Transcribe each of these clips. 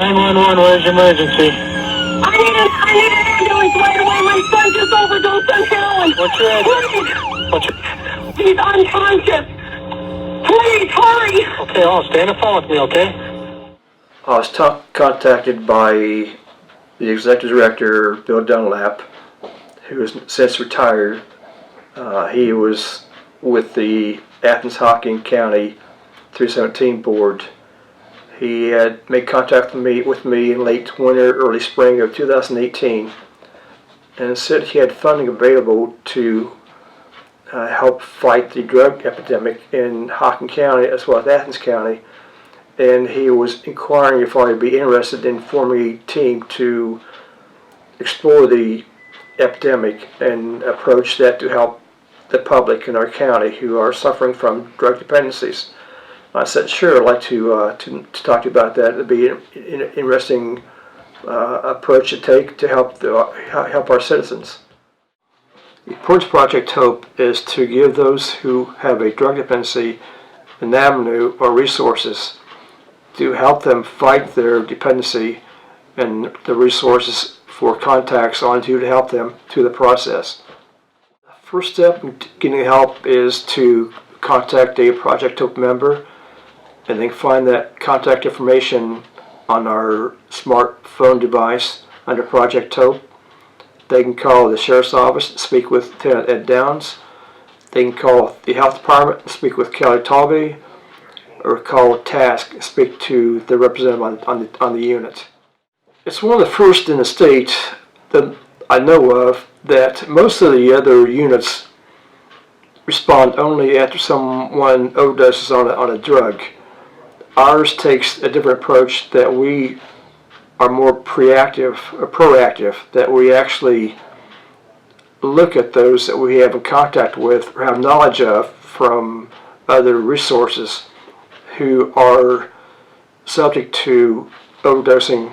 911, where's your emergency? I need an ambulance right away. My son just overdosed on heroin. What's your address? Please. What's your... He's unconscious. Please, hurry. Okay, hold on, stay on the phone with me, okay? I was contacted by the executive director, Bill Dunlap, who has since retired. He was with the Athens-Hocking County 317 board. He had made contact with me in late winter, early spring of 2018, and said he had funding available to help fight the drug epidemic in Hocking County as well as Athens County. And he was inquiring if I would be interested in forming a team to explore the epidemic and approach that to help the public in our county who are suffering from drug dependencies. I said, sure, I'd like to talk to you about that. It'd be an interesting approach to take to help our citizens. The importance of Project Hope is to give those who have a drug dependency an avenue or resources to help them fight their dependency and the resources for contacts on to help them through the process. The first step in getting help is to contact a Project Hope member and then find that contact information on our smartphone device under Project Hope. They can call the Sheriff's Office and speak with Lieutenant Ed Downs. They can call the Health Department and speak with Kelly Talby, or call TASC and speak to the representative on the unit. It's one of the first in the state that I know of that most of the other units respond only after someone overdoses on a drug. Ours takes a different approach, that we are more proactive, that we actually look at those that we have in contact with or have knowledge of from other resources who are subject to overdosing,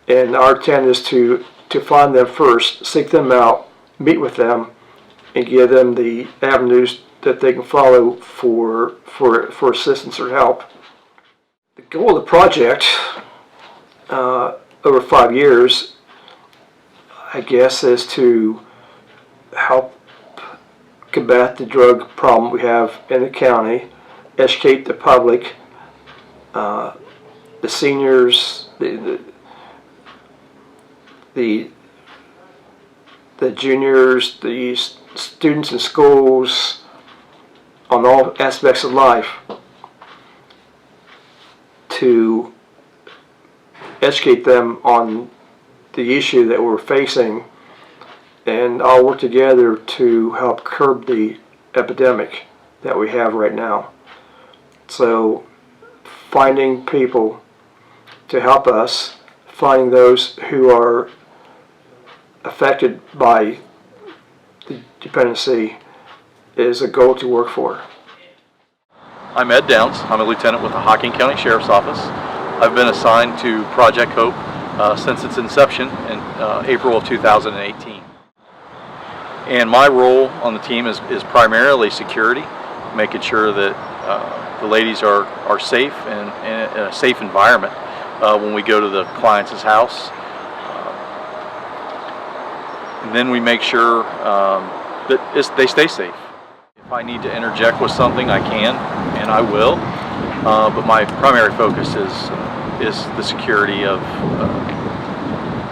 and our intent is to find them first, seek them out, meet with them, and give them the avenues that they can follow for assistance or help. The goal of the project over 5 years, I guess, is to help combat the drug problem we have in the county, educate the public, the seniors, the juniors, the students in schools, on all aspects of life, to educate them on the issue that we're facing, and all work together to help curb the epidemic that we have right now. So finding people to help us, finding those who are affected by the dependency is a goal to work for. I'm Ed Downs. I'm a lieutenant with the Hocking County Sheriff's Office. I've been assigned to Project Hope since its inception in April of 2018. And my role on the team is primarily security, making sure that the ladies are safe and in a safe environment when we go to the client's house. And then we make sure that they stay safe. If I need to interject with something, I can, and I will. But my primary focus is the security of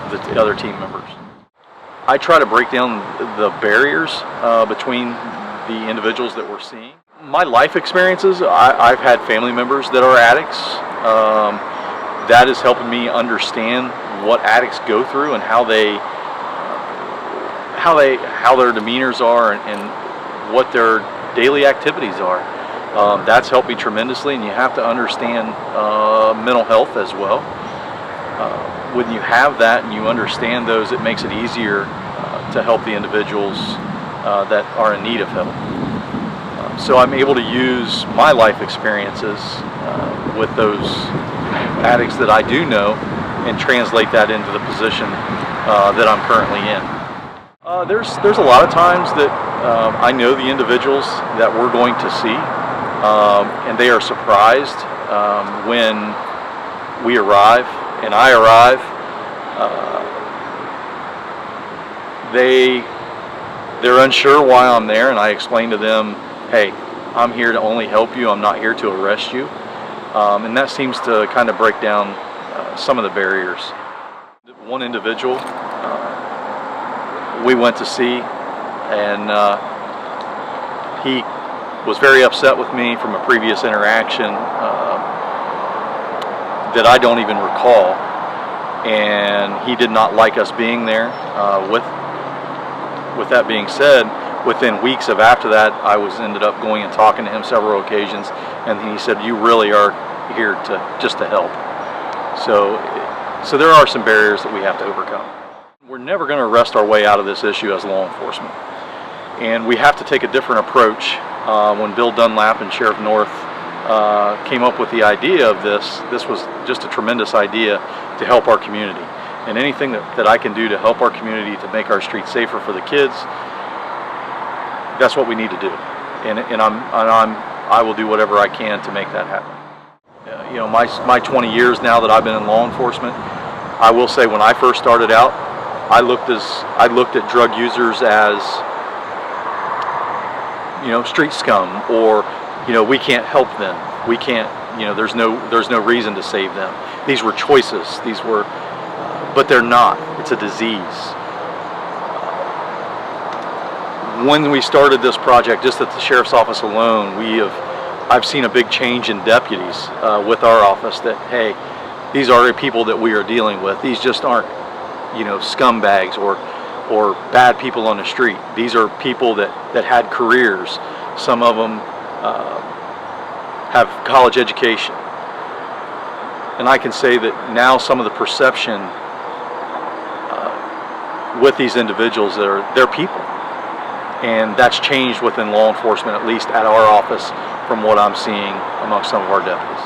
the other team members. I try to break down the barriers between the individuals that we're seeing. My life experiences, I've had family members that are addicts. That is helping me understand what addicts go through and how their demeanors are and what their daily activities are. That's helped me tremendously, and you have to understand mental health as well. When you have that and you understand those, it makes it easier to help the individuals that are in need of help. So I'm able to use my life experiences with those addicts that I do know and translate that into the position that I'm currently in. There's a lot of times that I know the individuals that we're going to see, and they are surprised when we arrive and I arrive, they're unsure why I'm there, and I explain to them, hey, I'm here to only help you, I'm not here to arrest you. And that seems to kind of break down some of the barriers. One individual we went to see, and he was very upset with me from a previous interaction that I don't even recall, and he did not like us being there. With that being said, within weeks of after that, I ended up going and talking to him several occasions, and he said, "You really are here just to help." So there are some barriers that we have to overcome. We're never going to arrest our way out of this issue as law enforcement, and we have to take a different approach. When Bill Dunlap and Sheriff North came up with the idea of this was just a tremendous idea to help our community. And anything that I can do to help our community to make our streets safer for the kids, that's what we need to do. And I will do whatever I can to make that happen. You know, my 20 years now that I've been in law enforcement, I will say when I first started out, I looked at drug users as, you know, street scum, or, you know, we can't help them. We can't, you know, there's no reason to save them. These were choices. These were, but they're not. It's a disease. When we started this project, just at the sheriff's office alone, I've seen a big change in deputies with our office. That, hey, these are people that we are dealing with. These just aren't, you know, scumbags or bad people on the street. These are people that had careers. Some of them have college education. And I can say that now some of the perception with these individuals, they're people. And that's changed within law enforcement, at least at our office, from what I'm seeing among some of our deputies.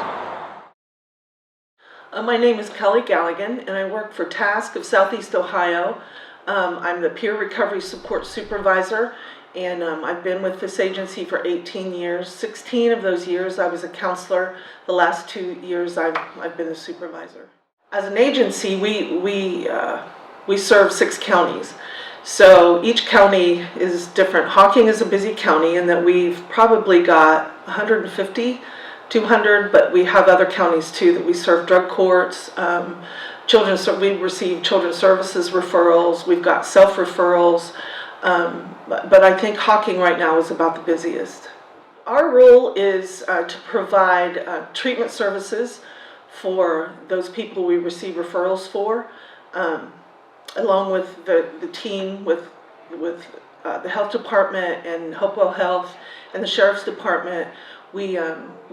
My name is Kelly Galligan, and I work for TASC of Southeast Ohio. I'm the Peer Recovery Support Supervisor, and I've been with this agency for 18 years. 16 of those years I was a counselor. The last 2 years I've been the supervisor. As an agency, we serve 6 counties. So each county is different. Hocking is a busy county in that we've probably got 150, 200, but we have other counties too that we serve drug courts, we receive children's services referrals, we've got self-referrals, but I think Hocking right now is about the busiest. Our role is to provide treatment services for those people we receive referrals for, along with the team with the health department and Hopewell Health and the sheriff's department. We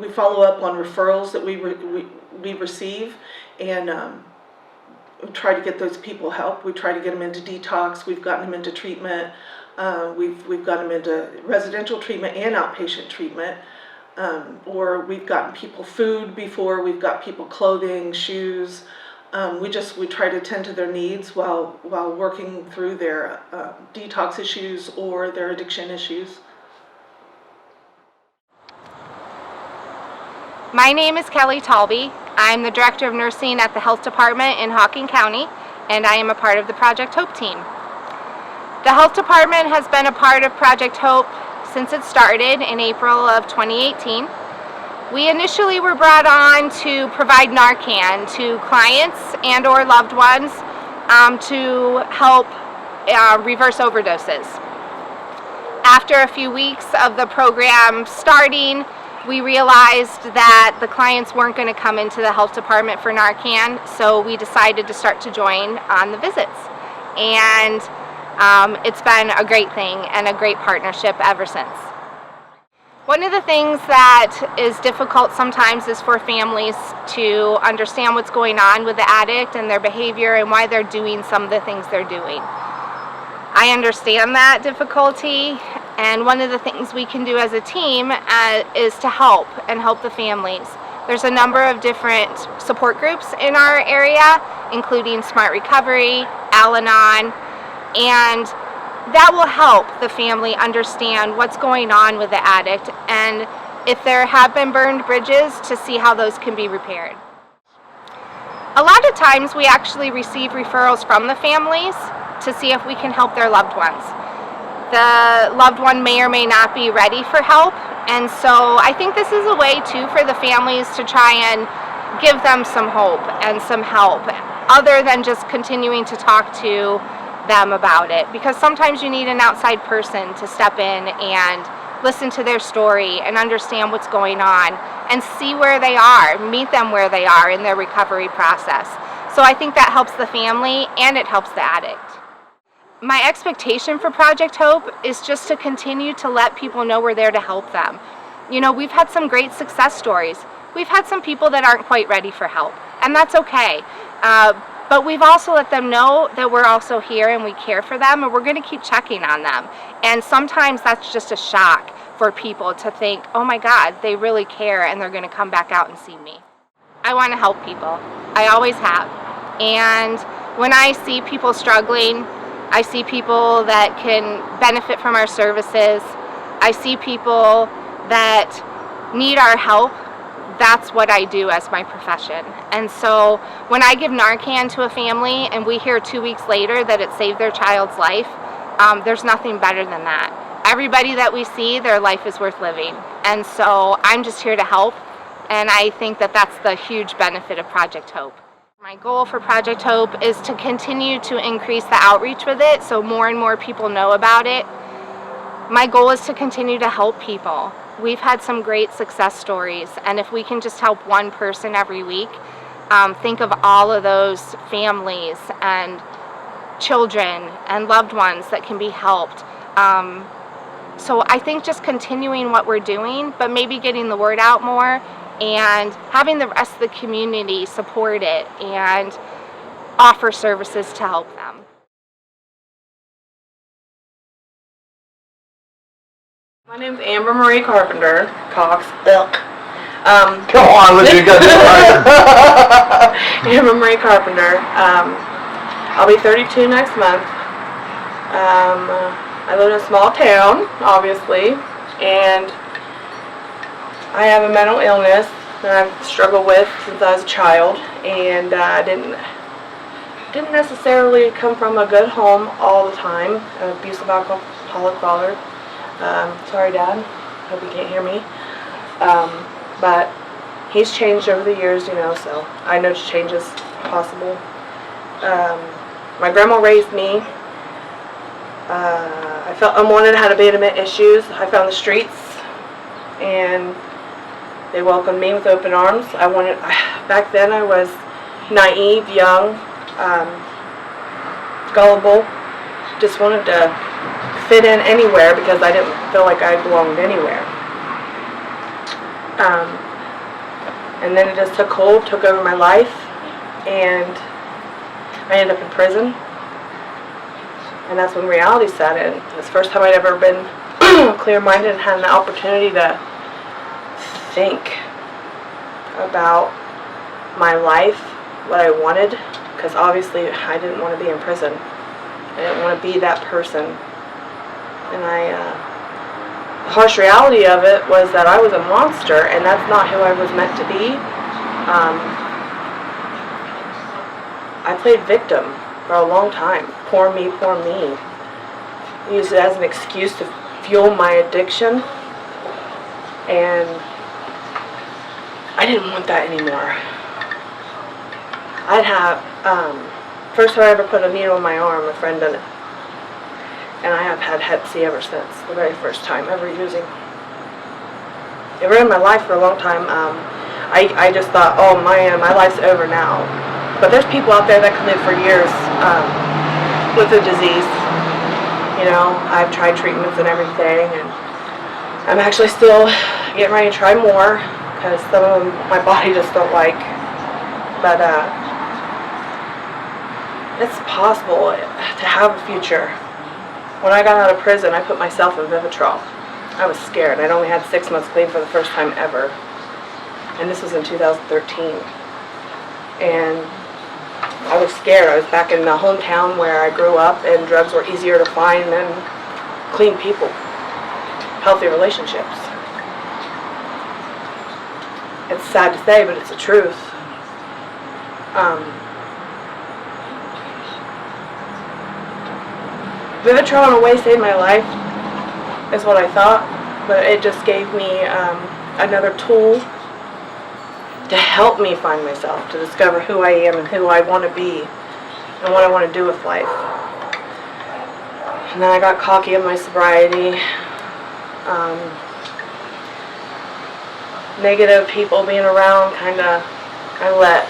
follow up on referrals that we receive, and we try to get those people help. We try to get them into detox. We've gotten them into treatment. We've got them into residential treatment and outpatient treatment. Or we've gotten people food before. We've got people clothing, shoes. We try to tend to their needs while working through their detox issues or their addiction issues. My name is Kelly Talby. I'm the Director of Nursing at the Health Department in Hocking County, and I am a part of the Project Hope team. The Health Department has been a part of Project Hope since it started in April of 2018. We initially were brought on to provide Narcan to clients and or loved ones to help reverse overdoses. After a few weeks of the program starting, we realized that the clients weren't going to come into the health department for Narcan, so we decided to start to join on the visits. And it's been a great thing and a great partnership ever since. One of the things that is difficult sometimes is for families to understand what's going on with the addict and their behavior and why they're doing some of the things they're doing. I understand that difficulty, and one of the things we can do as a team is to help the families. There's a number of different support groups in our area, including Smart Recovery, Al-Anon, and that will help the family understand what's going on with the addict, and if there have been burned bridges, to see how those can be repaired. A lot of times we actually receive referrals from the families to see if we can help their loved ones. The loved one may or may not be ready for help, and so I think this is a way too for the families to try and give them some hope and some help, other than just continuing to talk to them about it, because sometimes you need an outside person to step in and listen to their story and understand what's going on and see where they are, meet them where they are in their recovery process. So I think that helps the family and it helps the addict. My expectation for Project Hope is just to continue to let people know we're there to help them. You know, we've had some great success stories. We've had some people that aren't quite ready for help, and that's okay. But we've also let them know that we're also here and we care for them, and we're going to keep checking on them. And sometimes that's just a shock for people to think, oh my God, they really care and they're going to come back out and see me. I want to help people. I always have. And when I see people struggling, I see people that can benefit from our services, I see people that need our help. That's what I do as my profession. And so when I give Narcan to a family and we hear 2 weeks later that it saved their child's life, there's nothing better than that. Everybody that we see, their life is worth living. And so I'm just here to help, and I think that that's the huge benefit of Project Hope. My goal for Project Hope is to continue to increase the outreach with it so more and more people know about it. My goal is to continue to help people. We've had some great success stories, and if we can just help one person every week, think of all of those families and children and loved ones that can be helped. So I think just continuing what we're doing, but maybe getting the word out more and having the rest of the community support it and offer services to help them. My name's Amber Marie Carpenter, Cox. Come on, let's you got this right. Amber Marie Carpenter. I'll be 32 next month. I live in a small town, obviously, and I have a mental illness that I've struggled with since I was a child, and I didn't necessarily come from a good home all the time. An abusive alcoholic father. Sorry, Dad. Hope you can't hear me. But he's changed over the years, you know, so I know change is possible. My grandma raised me. I felt unwanted, had abandonment issues. I found the streets, and they welcomed me with open arms. Back then I was naive, young, gullible, just wanted to fit in anywhere because I didn't feel like I belonged anywhere. And then it just took hold, took over my life, and I ended up in prison. And that's when reality set in. It's the first time I'd ever been clear-minded and had an opportunity to think about my life, what I wanted, because obviously I didn't want to be in prison. I didn't want to be that person. And the harsh reality of it was that I was a monster, and that's not who I was meant to be. I played victim for a long time. Poor me, poor me. Used it as an excuse to fuel my addiction, and I didn't want that anymore. First time I ever put a needle in my arm, a friend done it. And I have had Hep C ever since, the very first time ever using. It ruined my life for a long time. I just thought, oh man, my life's over now. But there's people out there that can live for years with the disease. You know, I've tried treatments and everything, and I'm actually still getting ready to try more because some of them my body just don't like. But it's possible to have a future. When I got out of prison, I put myself in Vivitrol. I was scared. I'd only had 6 months clean for the first time ever. And this was in 2013. And I was scared. I was back in the hometown where I grew up, and drugs were easier to find than clean people, healthy relationships. It's sad to say, but it's the truth. Vivitrol in a way saved my life, is what I thought, but it just gave me another tool to help me find myself, to discover who I am and who I want to be and what I want to do with life. And then I got cocky in my sobriety. Negative people being around I let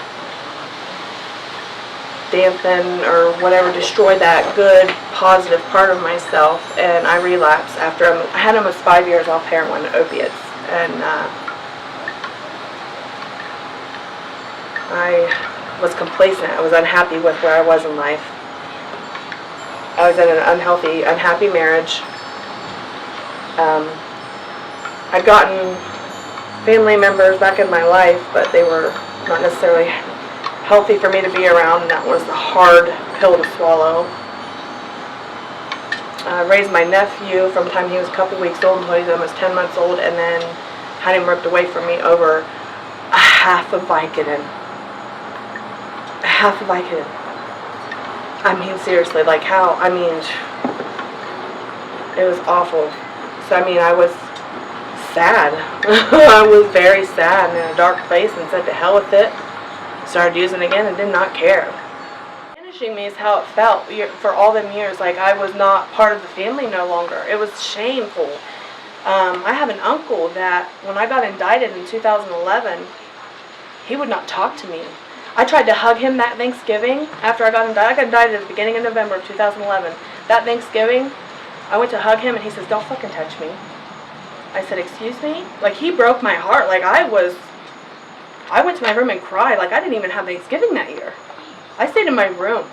dampen or whatever destroy that good, positive part of myself, and I relapsed after I had almost 5 years off heroin and opiates, and I was complacent. I was unhappy with where I was in life. I was in an unhappy marriage. I'd gotten family members back in my life, but they were not necessarily healthy for me to be around, and that was a hard pill to swallow. I raised my nephew from the time he was a couple weeks old until he was almost 10 months old, and then had him ripped away from me over a half of Vicodin. A half of Vicodin. I mean, seriously, like how? I mean, it was awful. So, I mean, I was sad. I was very sad and in a dark place, and said to hell with it. Started using it again and did not care. Finishing me is how it felt for all them years. Like I was not part of the family no longer. It was shameful. I have an uncle that when I got indicted in 2011, he would not talk to me. I tried to hug him that Thanksgiving after I got indicted. I got indicted at the beginning of November of 2011. That Thanksgiving, I went to hug him and he says, "Don't fucking touch me." I said, "Excuse me?" Like he broke my heart. Like I went to my room and cried. Like I didn't even have Thanksgiving that year. I stayed in my room.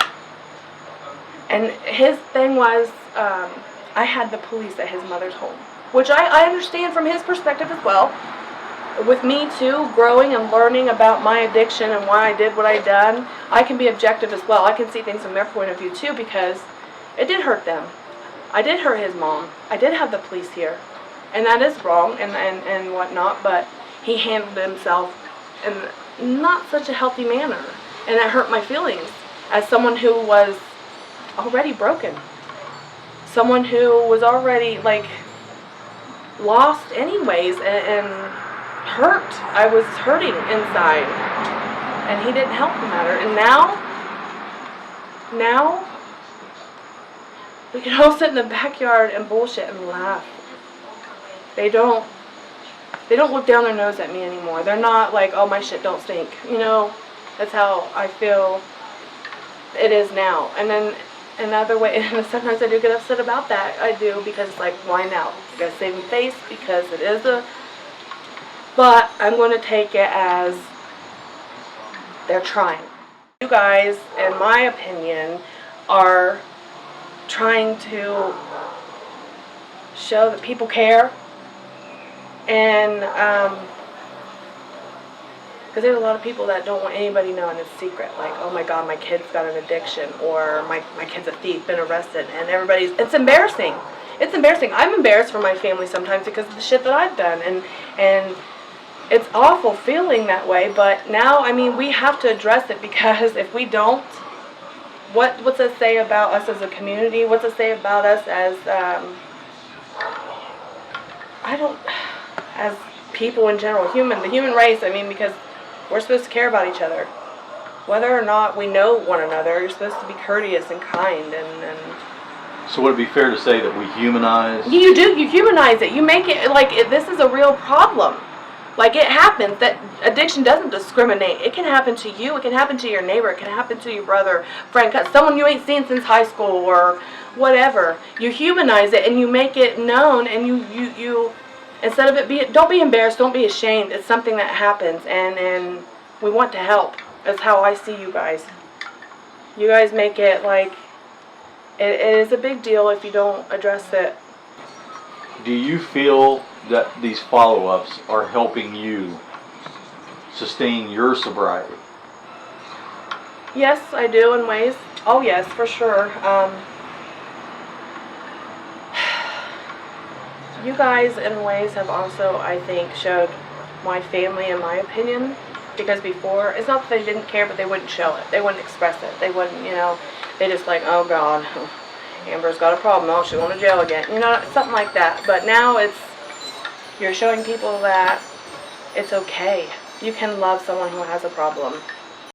And his thing was, I had the police at his mother's home. Which I understand from his perspective as well. With me too, growing and learning about my addiction and why I did what I done, I can be objective as well. I can see things from their point of view too, because it did hurt them. I did hurt his mom. I did have the police here. And that is wrong and whatnot, but he handled himself in not such a healthy manner. And it hurt my feelings as someone who was already broken. Someone who was already, like, lost anyways and hurt. I was hurting inside. And he didn't help the matter. And now, we can all sit in the backyard and bullshit and laugh. They don't look down their nose at me anymore. They're not like, "Oh, my shit don't stink." You know, that's how I feel it is now. And then another way, and sometimes I do get upset about that. I do, because it's like, why now? You gotta save face, because it is but I'm going to take it as they're trying. You guys, in my opinion, are trying to show that people care. And, because there's a lot of people that don't want anybody knowing it's secret. Like, "Oh my God, my kid's got an addiction," or my kid's a thief, been arrested. And it's embarrassing. It's embarrassing. I'm embarrassed for my family sometimes because of the shit that I've done. And it's awful feeling that way. But now, I mean, we have to address it, because if we don't, what's it say about us as a community? What's it say about us as, as people in general, the human race? I mean, because we're supposed to care about each other. Whether or not we know one another, you're supposed to be courteous and kind and So would it be fair to say that we humanize? You do, you humanize it. You make it like this is a real problem. Like, it happens. That addiction doesn't discriminate. It can happen to you, it can happen to your neighbor, it can happen to your brother, friend, someone you ain't seen since high school or whatever. You humanize it and you make it known, and you instead of it don't be embarrassed, don't be ashamed. It's something that happens, and we want to help. That's how I see you guys. You guys make it like it is a big deal if you don't address it. Do you feel that these follow-ups are helping you sustain your sobriety? Yes, I do in ways. Oh yes, for sure. You guys in ways have also, I think, showed my family, in my opinion, Because before, it's not that they didn't care, but they wouldn't show it. They wouldn't express it. They wouldn't, you know, they just like, oh God, Amber's got a problem. Oh, she's going to jail again. You know, something like that. But now you're showing people that it's okay. You can love someone who has a problem.